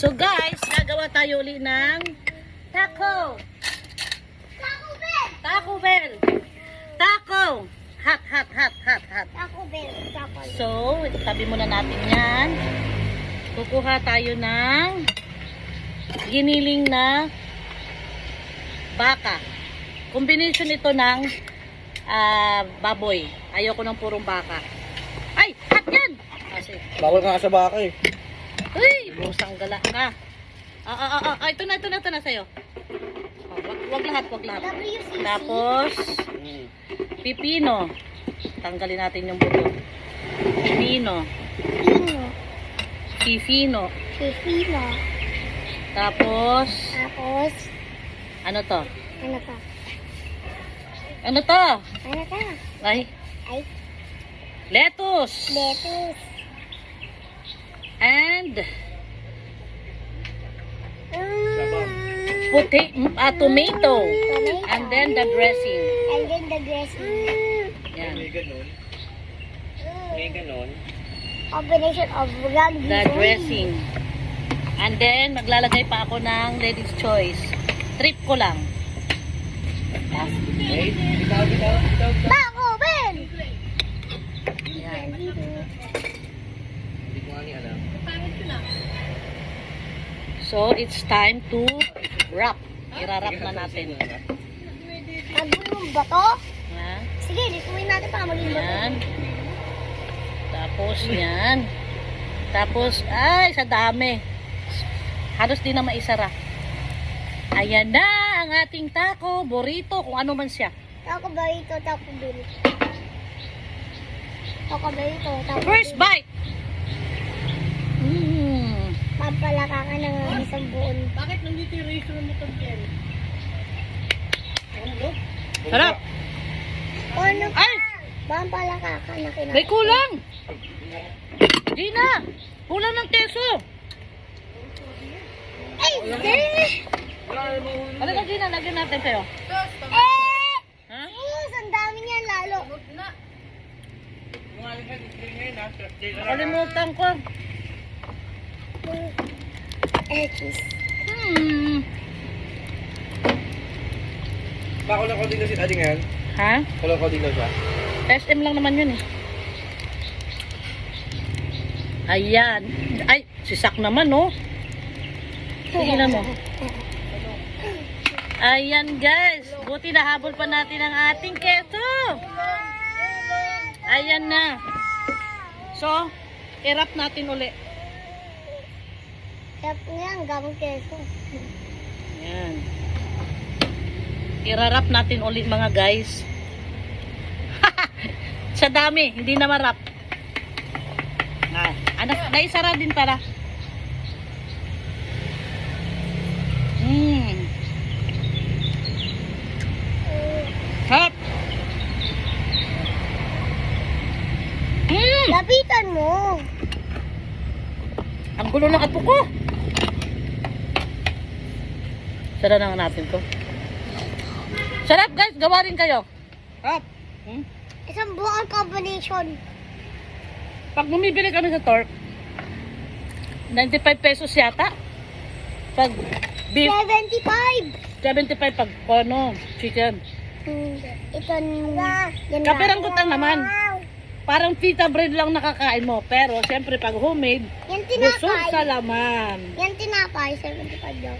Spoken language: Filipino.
So guys, gagawa tayo uli ng taco. Taco Bell! Taco Bell. Taco. Hot, hot, hot, hot, hot. Taco Bell. Taco Bell. So, itabi muna natin yan. Kukuha tayo ng giniling na baka. Combination ito ng baboy. Ayoko ng purong baka. Ay, hot yan! Kasi, Bawal ka nga sa baka eh. uy, busang gala ka. Ito na sa'yo. Wag lahat. WCC. Tapos, pipino. Tanggalin natin yung buto. Pipino. Pino. Fifino. Pipino. Tapos, Tapos, ano to? ano ka? Ano to? Ano ka? Ay, Ay, lettuce. lettuce. And, tomato. And then the dressing. And then the dressing. Yan. May ganon. Combination of rugby. The dressing. And then, maglalagay pa ako ng lady's choice. Trip ko lang. Wait, bitaw. Taco Bell! Yan. Hindi ko nga ni alam. So, it's time to wrap. Irarap na natin. Magbulong ba to? Yan. Sige, lituin natin para maging bato. Yan. Tapos, yan. Tapos, ay, sa dami. Halos di na maisara. Ayan na ang ating taco, burrito, kung ano man siya. Taco Burrito, Taco Bell. Taco Burrito, Taco First Bell. bite! Mmm. Papalaka ka ng isang buon. Bakit nandito yung ratio ng motor Jerry? Sarap! Ano ka? Ay! Pampalaka ka na kinakain. May kulang! Gina! Kulang ng keso! Ay, sis! Ano ka Gina? Lagyan natin sa'yo. Ha? Sus, ang dami niyan lalo. Nakalimutan ko. Ekis. Bakulang ko din na si Ading yan. Ha? Kulang ko din na siya. SM lang naman yun eh. Ayan. Ay, sisak naman oh. Tingnan mo. Ayan guys. Buti nahabol pa natin ang ating keso. Ayan na. So, i-wrap natin uli. Kaya po yan, gamang keso. Ayan. I-wrap natin uli mga guys. Sa dami, hindi na ma-wrap. Naisara din para. Hop. Lapitan mo. Ang gulo ng apo ko. Sara na natin to. Sarap guys, gawa rin kayo. Hop. Isang buong combination. Pag bumibili kami sa Torque, 95 pesos yata. Pag beef, 75. 75 pag chicken. Ito yan. Kapiranggutan naman. Parang pita bread lang nakakain mo. Pero, siyempre, pag homemade, Yan busog tinapay. sa laman. Yan tinapay, 75 daw.